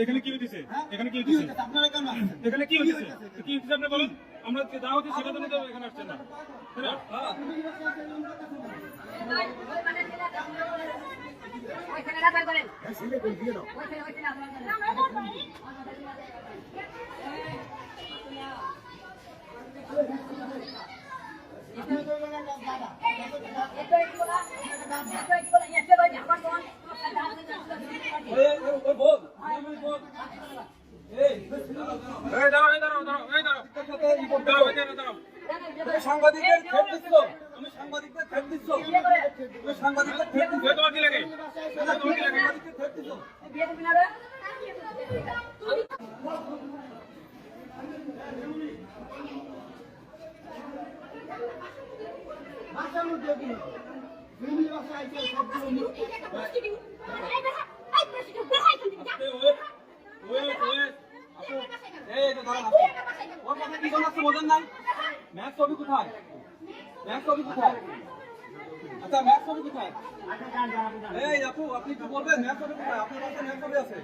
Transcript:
এখানে কি হইতেছে? এখানে কি হইতেছে? এখানে কি হইতেছে? কি হইতেছে আপনি বলেন? আমরা যা হচ্ছে সেটা তো এখানে আসছেন না, তাই না? সাংবাদিকদের থ্রেট দিচ্ছ, আমি সাংবাদিকদের থ্রেট দিচ্ছ, তুমি সাংবাদিকদের থ্রেট দিচ্ছ, তোমার কি লাগে? সাংবাদিকদের থ্রেট দিচ্ছ। ম্যাথ ছবি কোথায়? ম্যাথ ছবি কোথায়? আচ্ছা ম্যাথ ছবি কোথায়? এই আপু আপনি কি বলবেন ম্যাথ ছবি কোথায়? আপনার কাছে ম্যাথ ছবি আছে?